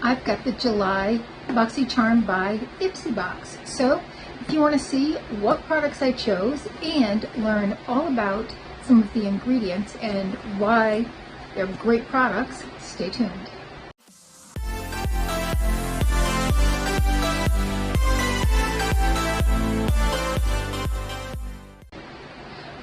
I've got the July Boxycharm by Ipsy box. So if you want to see what products I chose and learn all about some of the ingredients and why they're great products, stay tuned.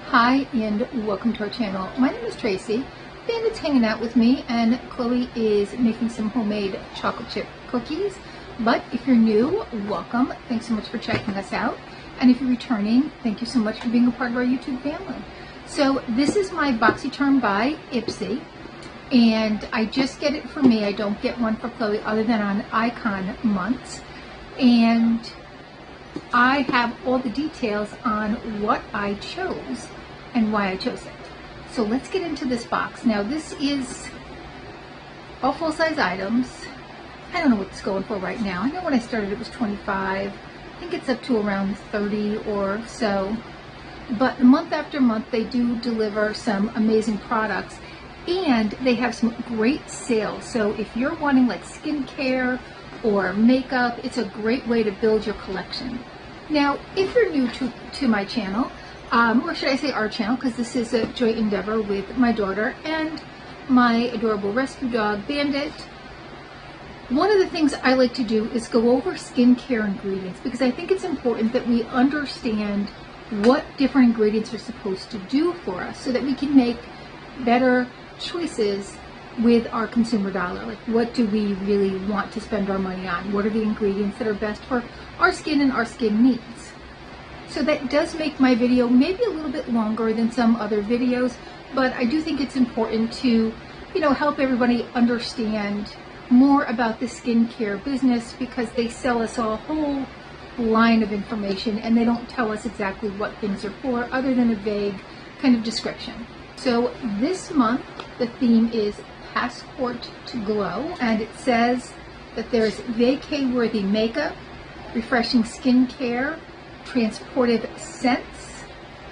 Hi and welcome to our channel. My name is Tracy. Bandit's hanging out with me and Chloe is making some homemade chocolate chip cookies. But if you're new, welcome. Thanks so much for checking us out. And if you're returning, thank you so much for being a part of our YouTube family. So this is my Boxycharm by Ipsy, and I just get it for me. I don't get one for Chloe other than on icon months. And I have all the details on what I chose and why I chose it. So let's get into this box. Now this is all full-size items. I don't know what it's going for right now. I know when I started it was 25. I think it's up to around 30 or so. But month after month they do deliver some amazing products and they have some great sales. So if you're wanting like skincare or makeup, it's a great way to build your collection. Now, if you're new to my channel, or should I say our channel, because this is a joint endeavor with my daughter and my adorable rescue dog, Bandit. One of the things I like to do is go over skincare ingredients because I think it's important that we understand what different ingredients are supposed to do for us so that we can make better choices with our consumer dollar. Like, what do we really want to spend our money on? What are the ingredients that are best for our skin and our skin needs? So that does make my video maybe a little bit longer than some other videos, but I do think it's important to, help everybody understand more about the skincare business because they sell us a whole line of information and they don't tell us exactly what things are for other than a vague kind of description. So this month the theme is Passport to Glow, and it says that there's vacay-worthy makeup, refreshing skincare, transportive scents.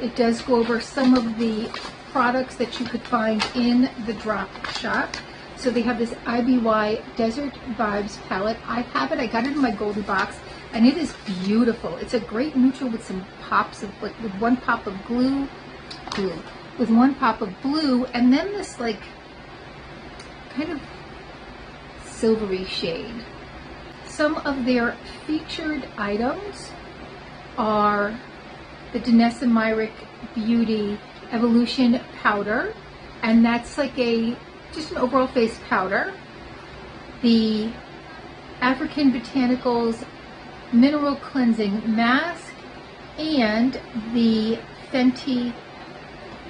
It does go over some of the products that you could find in the drop shop. So they have this IBY Desert Vibes palette. I have it. I got it in my Goldie box, and it is beautiful. It's a great neutral with some pops of, like, with one pop of with one pop of blue, and then this like kind of silvery shade. Some of their featured items are the Danessa Myrick Beauty Evolution Powder, and that's like just an overall face powder. The African Botanicals Mineral Cleansing Mask, and the Fenty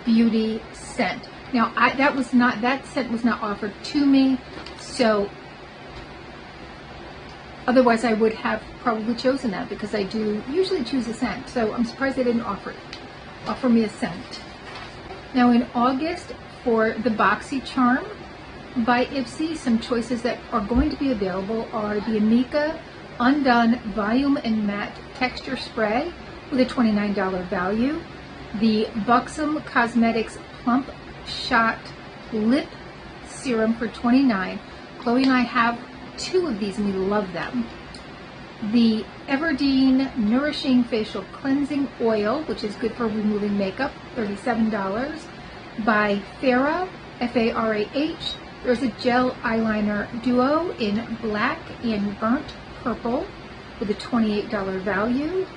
Beauty Scent. Now that scent was not offered to me, so otherwise I would have probably chosen that because I do usually choose a scent. So I'm surprised they didn't offer me a scent. Now in August for the Boxycharm by Ipsy, some choices that are going to be available are the Amika Undone Volume and Matte Texture Spray with a $29 value, the Buxom Cosmetics Plump Shot Lip Serum for $29. Chloe and I have two of these and we love them. The Everdeen Nourishing Facial Cleansing Oil, which is good for removing makeup, $37. By Farah, F-A-R-A-H, there's a gel eyeliner duo in black and burnt purple with a $28 value.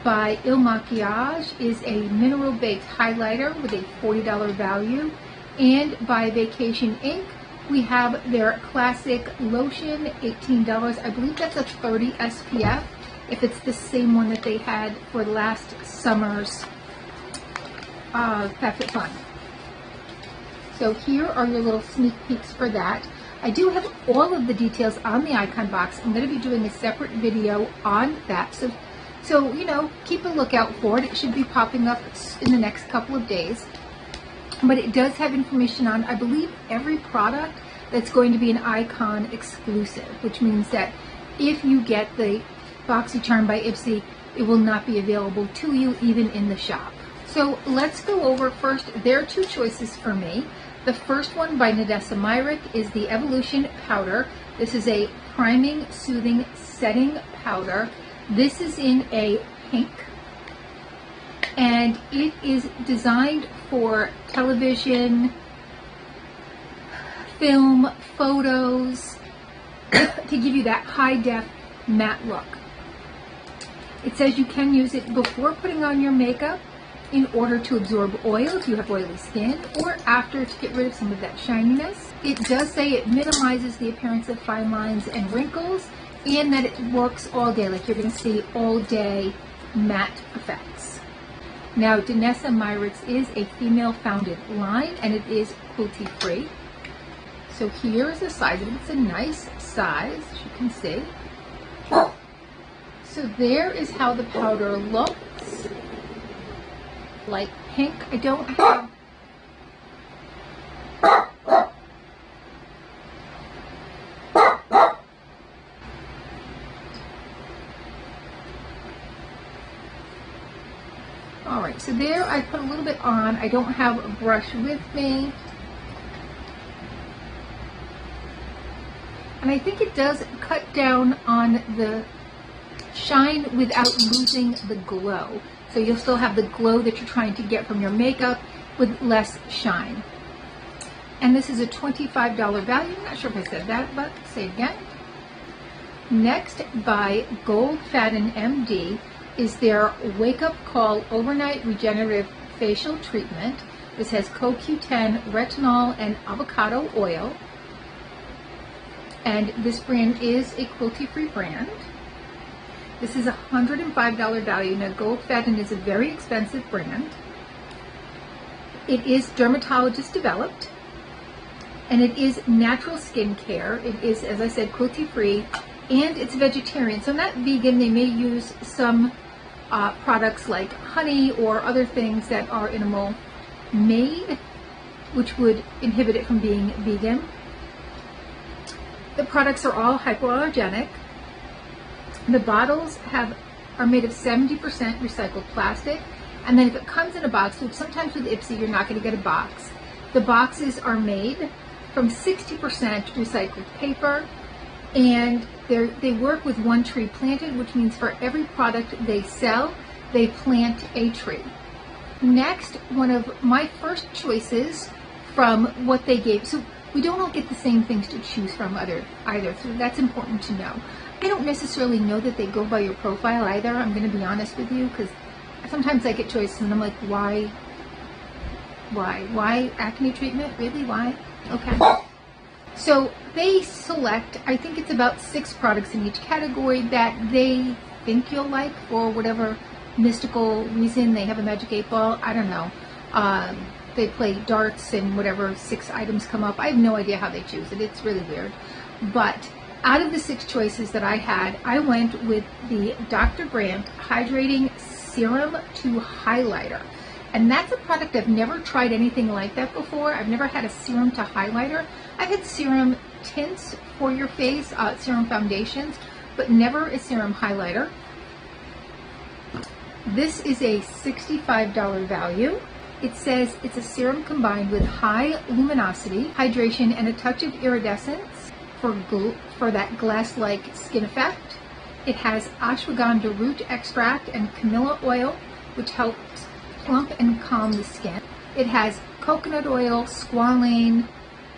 By Il Makiage is a mineral baked highlighter with a $40 value. And by Vacation Ink, we have their classic lotion, $18. I believe that's a 30 SPF, if it's the same one that they had for last summer's Perfect Fun. So here are your little sneak peeks for that. I do have all of the details on the icon box. I'm going to be doing a separate video on that. So keep a lookout for it. It should be popping up in the next couple of days. But it does have information on, I believe, every product that's going to be an icon exclusive, which means that if you get the Boxycharm by Ipsy, it will not be available to you even in the shop. So let's go over first. There are two choices for me. The first one by Danessa Myrick is the Evolution Powder. This is a priming, soothing, setting powder. This is in a pink, and it is designed for television, film, photos, to give you that high def matte look. It says you can use it before putting on your makeup in order to absorb oil if you have oily skin, or after to get rid of some of that shininess. It does say it minimizes the appearance of fine lines and wrinkles, and that it works all day, like you're going to see all day matte effects. Now, Danessa Myricks is a female founded line, and it is cruelty free. So here is the size of it. It's a nice size, as you can see. So there is how the powder looks. Light pink. I don't have Alright, so there I put a little bit on. I don't have a brush with me. And I think it does cut down on the shine without losing the glow. So you'll still have the glow that you're trying to get from your makeup with less shine. And this is a $25 value. I'm not sure if I said that, but say it again. Next, by Gold Faden MD, is their Wake Up Call Overnight Regenerative Facial Treatment. This has CoQ10, retinol, and avocado oil. And this brand is a cruelty-free brand. This is a $105 value. Now, Gold Faden is a very expensive brand. It is dermatologist developed, and it is natural skincare. It is, as I said, cruelty-free, and it's vegetarian. So not vegan. They may use some products like honey or other things that are animal made, which would inhibit it from being vegan. The products are all hypoallergenic. The bottles are made of 70% recycled plastic, and then if it comes in a box, which sometimes with Ipsy you're not going to get a box, the boxes are made from 60% recycled paper, and they work with one tree planted, which means for every product they sell, they plant a tree. Next, one of my first choices from what they gave, so we don't all get the same things to choose from either, so that's important to know. I don't necessarily know that they go by your profile either, I'm going to be honest with you, because sometimes I get choices and I'm like, why acne treatment? Really? Why? Okay. So they select, I think it's about 6 products in each category that they think you'll like for whatever mystical reason. They have a magic 8 ball. I don't know. They play darts and whatever 6 items come up. I have no idea how they choose it. It's really weird. But out of the 6 choices that I had, I went with the Dr. Brandt Hydrating Serum to Highlighter. And that's a product I've never tried anything like that before. I've never had a serum to highlighter. I've had serum tints for your face, serum foundations, but never a serum highlighter. This is a $65 value. It says it's a serum combined with high luminosity, hydration, and a touch of iridescence for that glass-like skin effect. It has ashwagandha root extract and camellia oil, which helps plump and calm the skin. It has coconut oil, squalane,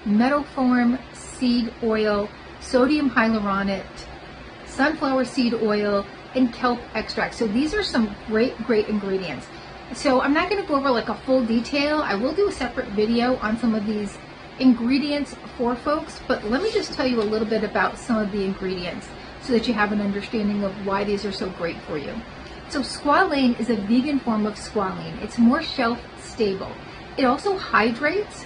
meadowform seed oil, sodium hyaluronate, sunflower seed oil, and kelp extract. So these are some great ingredients. So I'm not going to go over like a full detail. I will do a separate video on some of these ingredients for folks, but let me just tell you a little bit about some of the ingredients so that you have an understanding of why these are so great for you. So squalane is a vegan form of squalene. It's more shelf stable. It also hydrates,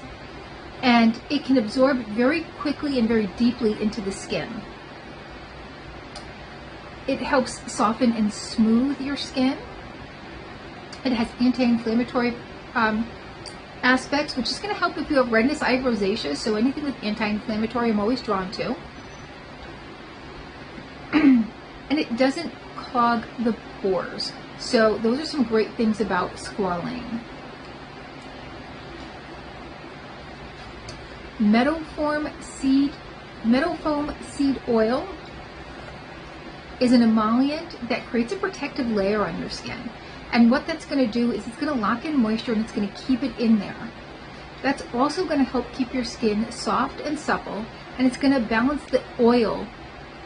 and it can absorb very quickly and very deeply into the skin. It helps soften and smooth your skin. It has anti-inflammatory aspects, which is going to help if you have redness, eye, rosacea. So anything with anti-inflammatory I'm always drawn to. And it doesn't clog the pores. So those are some great things about squalane. Meadowfoam seed oil is an emollient that creates a protective layer on your skin. And what that's going to do is it's going to lock in moisture and it's going to keep it in there. That's also going to help keep your skin soft and supple, and it's going to balance the oil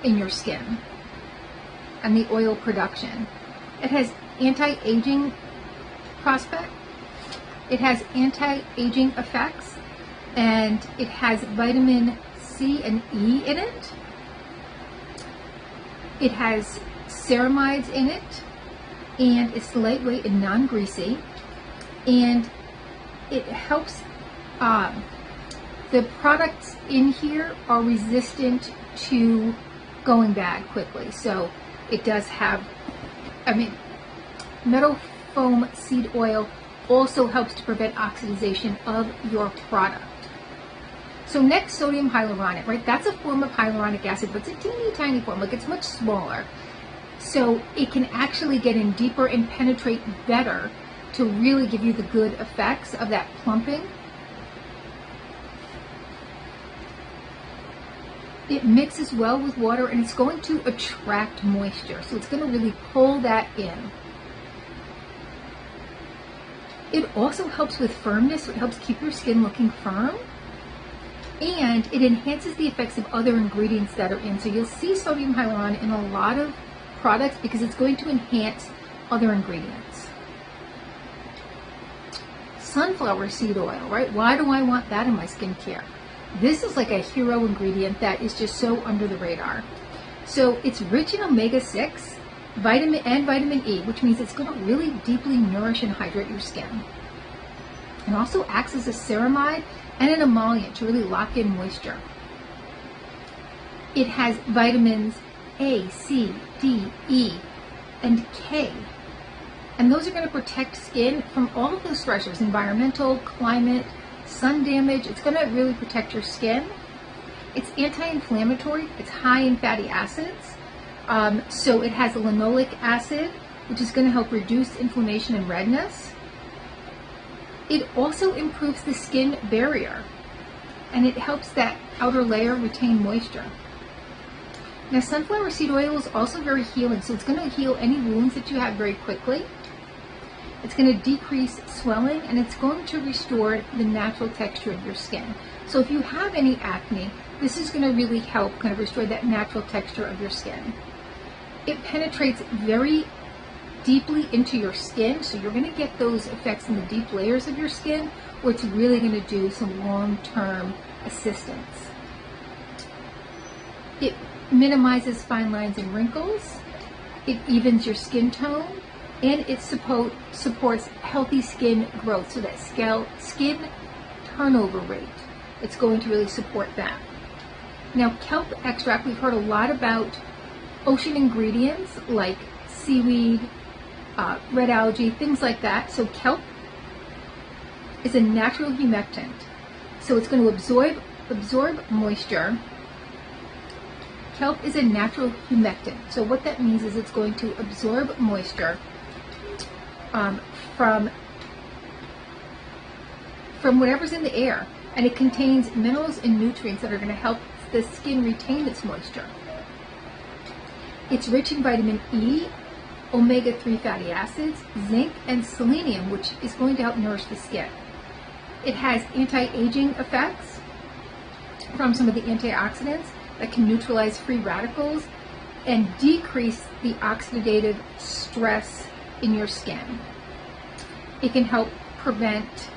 in your skin and the oil production. It has anti-aging prospect, it has anti-aging effects, and it has vitamin C and E in it. It has ceramides in it, and it's lightweight and non-greasy, and it helps, the products in here are resistant to going bad quickly. So it does have, metal foam seed oil also helps to prevent oxidization of your product. So next, sodium hyaluronic, right? That's a form of hyaluronic acid, but it's a teeny tiny form, like it's much smaller. So it can actually get in deeper and penetrate better to really give you the good effects of that plumping. It mixes well with water, and it's going to attract moisture. So it's going to really pull that in. It also helps with firmness. So it helps keep your skin looking firm. And it enhances the effects of other ingredients that are in. So you'll see sodium hyaluronate in a lot of products because it's going to enhance other ingredients. Sunflower seed oil, right? Why do I want that in my skincare? This is like a hero ingredient that is just so under the radar. So it's rich in omega-6, vitamin E, which means it's going to really deeply nourish and hydrate your skin. It also acts as a ceramide and an emollient to really lock in moisture. It has vitamins A, C, D, E, and K. And those are going to protect skin from all of those stressors, environmental, climate, sun damage. It's going to really protect your skin. It's anti-inflammatory. It's high in fatty acids. So it has linoleic acid, which is going to help reduce inflammation and redness. It also improves the skin barrier, and it helps that outer layer retain moisture. Now, sunflower seed oil is also very healing, so it's going to heal any wounds that you have very quickly. It's going to decrease swelling, and it's going to restore the natural texture of your skin. So if you have any acne, this is going to really help kind of restore that natural texture of your skin. It penetrates very deeply into your skin, so you're going to get those effects in the deep layers of your skin, where it's really going to do some long-term assistance. It minimizes fine lines and wrinkles. It evens your skin tone, and it supports healthy skin growth, so that skin turnover rate. It's going to really support that. Now, kelp extract, we've heard a lot about ocean ingredients like seaweed, red algae, things like that. So kelp is a natural humectant. So it's going to absorb moisture. Kelp is a natural humectant. So what that means is it's going to absorb moisture from whatever's in the air, and it contains minerals and nutrients that are going to help the skin retain its moisture. It's rich in vitamin E, omega-3 fatty acids, zinc, and selenium, which is going to help nourish the skin. It has anti-aging effects from some of the antioxidants that can neutralize free radicals and decrease the oxidative stress in your skin. It can help prevent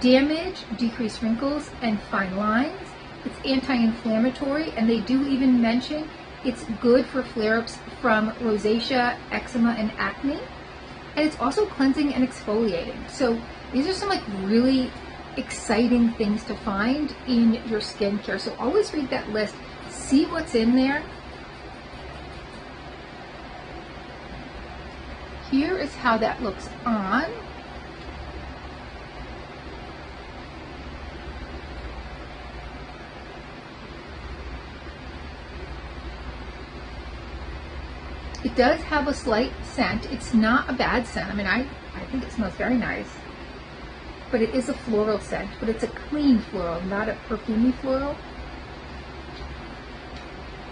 damage, decrease wrinkles, and fine lines. It's anti-inflammatory, and they do even mention it's good for flare-ups from rosacea, eczema, and acne. And it's also cleansing and exfoliating. So these are some like really exciting things to find in your skincare. So always read that list, see what's in there. Here is how that looks on. It does have a slight scent. It's not a bad scent. I mean, I think it smells very nice. But it is a floral scent, but it's a clean floral, not a perfumey floral.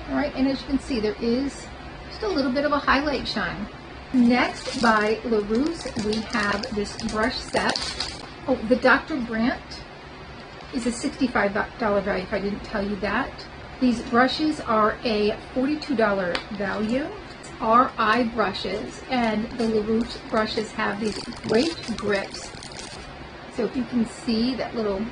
All right, and as you can see, there is just a little bit of a highlight shine. Next, by LaRousse, we have this brush set. Oh, the Dr. Brandt is a $65 value, if I didn't tell you that. These brushes are a $42 value. RI brushes, and the LaRousse brushes have these great grips. So if you can see that little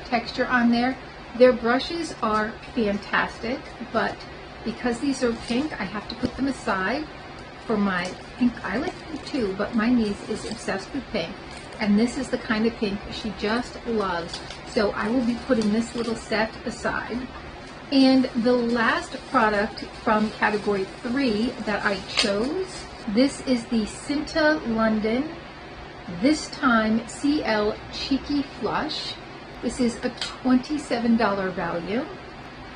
texture on there, their brushes are fantastic, but because these are pink, I have to put them aside for my pink. I like pink too, but my niece is obsessed with pink, and this is the kind of pink she just loves. So I will be putting this little set aside. And the last product from category 3 that I chose, this is the Cinta London, this time CL Cheeky Flush. This is a $27 value.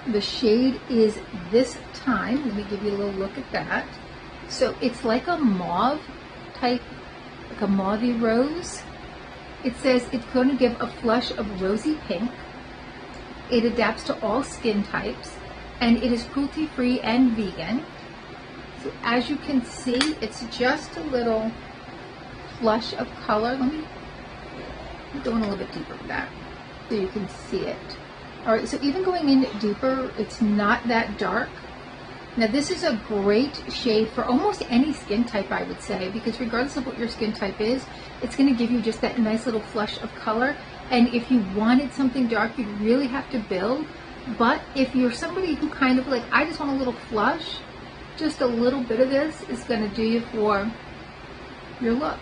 The shade is This Time. Let me give you a little look at that. So it's like a mauve type, like a mauvey rose. It says it's going to give a flush of rosy pink. It adapts to all skin types, and it is cruelty-free and vegan. So as you can see, it's just a little flush of color. Let me go in a little bit deeper with that so you can see it. All right, so even going in deeper, it's not that dark. Now this is a great shade for almost any skin type, I would say, because regardless of what your skin type is, it's going to give you just that nice little flush of color. And if you wanted something dark, you'd really have to build. But if you're somebody who kind of like, I just want a little flush, just a little bit of this is going to do you for your look.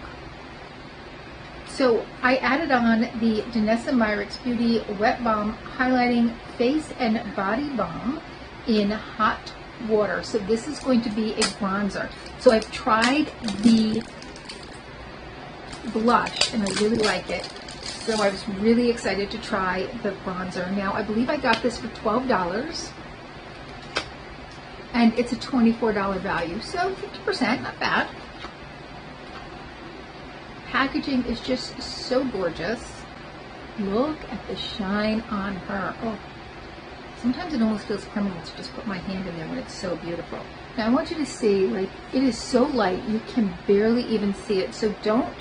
So I added on the Danessa Myricks Beauty Wet Balm Highlighting Face and Body Balm in hot water. So this is going to be a bronzer. So I've tried the blush and I really like it. So I was really excited to try the bronzer. Now I believe I got this for $12 and it's a $24 value. So 50%, not bad. Packaging is just so gorgeous. Look at the shine on her. Oh, sometimes it almost feels criminal to just put my hand in there when it's so beautiful. Now I want you to see, like, it is so light you can barely even see it. So don't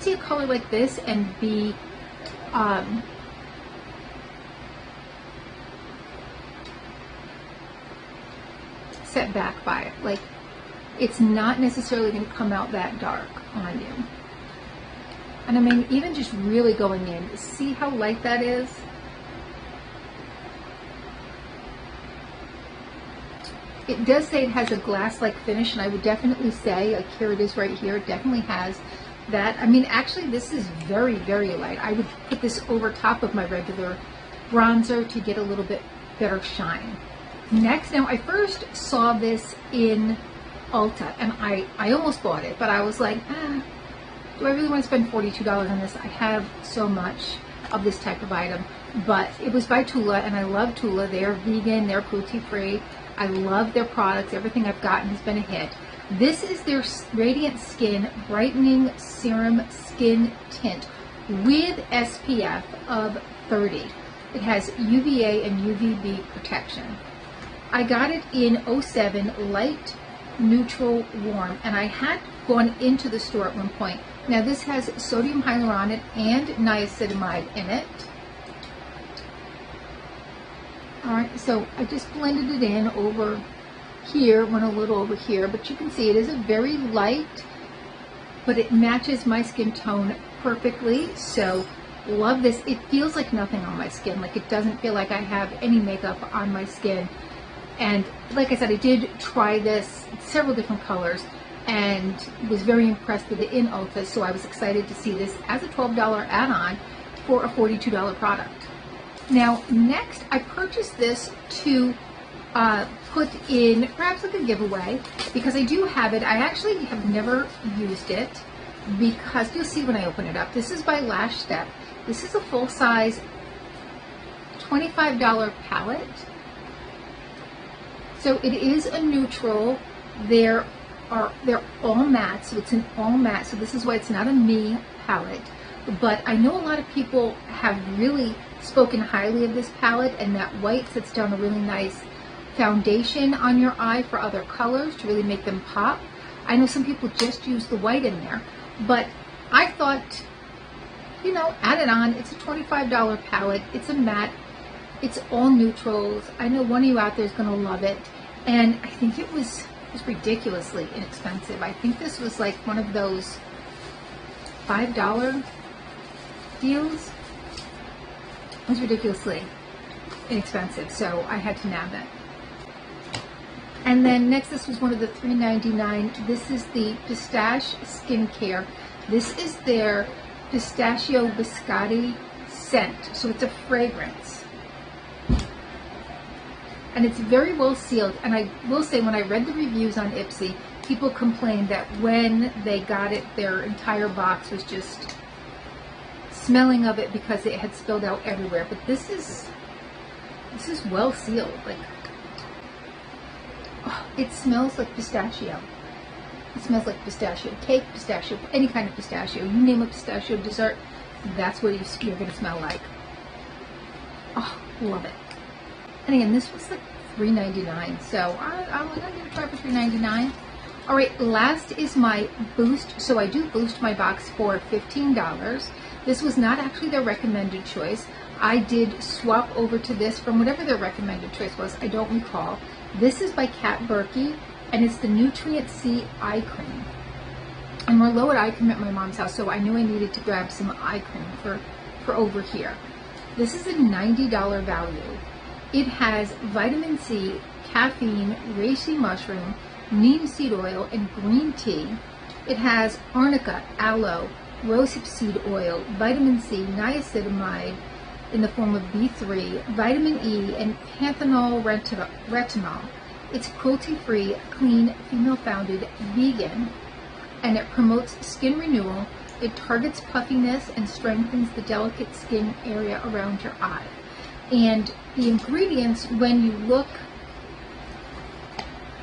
see a color like this and be set back by it. Like, it's not necessarily going to come out that dark on you. And I mean, even just really going in, see how light that is? It does say it has a glass-like finish, and I would definitely say, like here it is right here, it definitely has that. I mean, actually this is very, very light. I would put this over top of my regular bronzer to get a little bit better shine. Next, now I first saw this in Ulta, and I almost bought it, but I was like, do I really want to spend $42 on this? I have so much of this type of item. But it was by Tula, and I love Tula. They are vegan, they're cruelty-free. I love their products. Everything I've gotten has been a hit. This is their Radiant Skin Brightening Serum Skin Tint with SPF of 30. It has UVA and UVB protection. I got it in 07 Light, Neutral, Warm, and I had gone into the store at one point. Now this has sodium hyaluronate and niacinamide in it. Alright, so I just blended it in over here, went a little over here, but you can see it is a very light, but it matches my skin tone perfectly. So love this. It feels like nothing on my skin. Like, it doesn't feel like I have any makeup on my skin. And like I said, I did try this several different colors and was very impressed with it in Ulta, so I was excited to see this as a $12 add-on for a $42 product. Now next, I purchased this to put in perhaps like a giveaway, because I do have it. I actually have never used it, because you'll see when I open it up. This is by Lash Step. This is a full-size $25 palette. So it is a neutral. They're all matte, so it's an all matte. So this is why it's not a me palette. But I know a lot of people have really spoken highly of this palette, and that white sits down a really nice foundation on your eye for other colors to really make them pop. I know some people just use the white in there, but I thought, you know, add it on. It's a $25 palette. It's a matte. It's all neutrals. I know one of you out there is going to love it. And I think it was ridiculously inexpensive. I think this was like one of those $5 deals. It was ridiculously inexpensive, so I had to nab it. And then next, this was one of the $3.99. This is the Pistache Skincare. This is their Pistachio Biscotti scent, so it's a fragrance. And it's very well sealed. And I will say, when I read the reviews on Ipsy, people complained that when they got it, their entire box was just smelling of it because it had spilled out everywhere. But this is well sealed. Like, oh, it smells like pistachio. It smells like pistachio cake, pistachio, any kind of pistachio. You name a pistachio dessert, that's what you're going to smell like. Oh, love it. And again, this was like $3.99, so I'm going to give it a try for $3.99. All right, last is my Boost. So I do Boost my box for $15. This was not actually their recommended choice. I did swap over to this from whatever their recommended choice was. I don't recall. This is by Kat Berkey, and it's the Nutrient C Eye Cream. And we're low at eye cream at my mom's house, so I knew I needed to grab some eye cream for over here. This is a $90 value. It has vitamin C, caffeine, reishi mushroom, neem seed oil, and green tea. It has arnica, aloe, rosehip seed oil, vitamin C, niacinamide in the form of B3, vitamin E, and panthenol retinol. It's cruelty-free, clean, female-founded, vegan, and it promotes skin renewal. It targets puffiness and strengthens the delicate skin area around your eye. And the ingredients, when you look,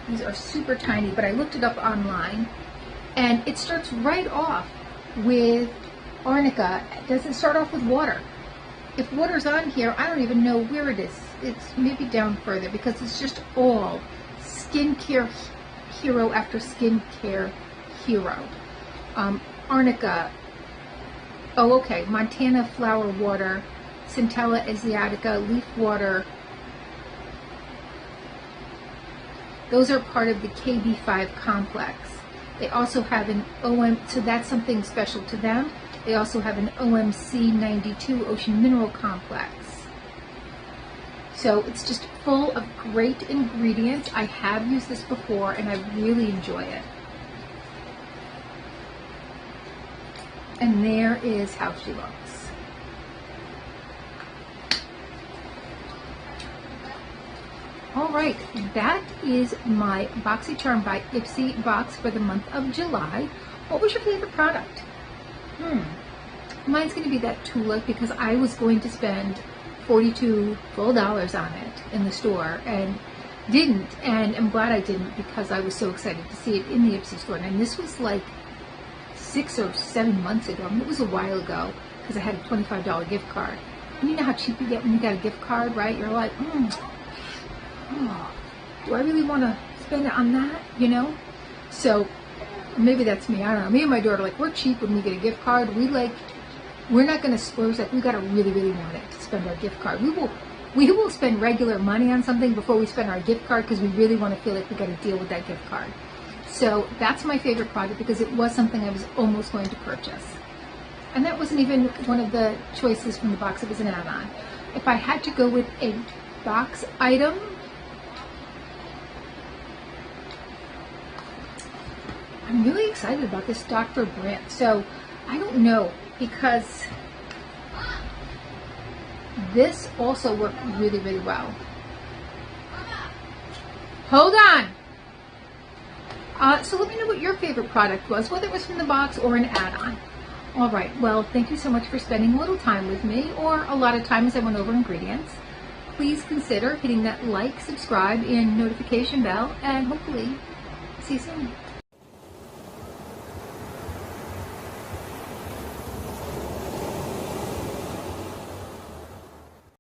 these are super tiny, but I looked it up online, and it starts right off with arnica. It doesn't start off with water. If water's on here, I don't even know where it is. It's maybe down further, because it's just all skincare hero after skincare hero. Arnica, oh okay, Montana flower water, Centella asiatica, leaf water. Those are part of the KB5 complex. They also have an OM, so that's something special to them. They also have an OMC 92 ocean mineral complex. So it's just full of great ingredients. I have used this before and I really enjoy it. And there is how she looks. All right, that is my Boxycharm by Ipsy box for the month of July. What was your favorite product? Mine's going to be that Tula, because I was going to spend $42 full dollars on it in the store and didn't, and I'm glad I didn't, because I was so excited to see it in the Ipsy store. And this was like 6 or 7 months ago. I mean, it was a while ago, because I had a $25 gift card. And you know how cheap you get when you got a gift card, right? You're like, oh, do I really want to spend it on that, you know? So maybe that's me, I don't know. Me and my daughter, like, we're cheap when we get a gift card. We're not going to splurge. Like, we got to really, really want it to spend our gift card. We will spend regular money on something before we spend our gift card, because we really want to feel like we got to deal with that gift card. So that's my favorite product, because it was something I was almost going to purchase. And that wasn't even one of the choices from the box. It was an add-on. If I had to go with a box item, I'm really excited about this Dr. Brandt. So I don't know, because this also worked really, really well. Hold on. So let me know what your favorite product was, whether it was from the box or an add-on. All right, well, thank you so much for spending a little time with me, or a lot of time as I went over ingredients. Please consider hitting that like, subscribe, and notification bell, and hopefully see you soon.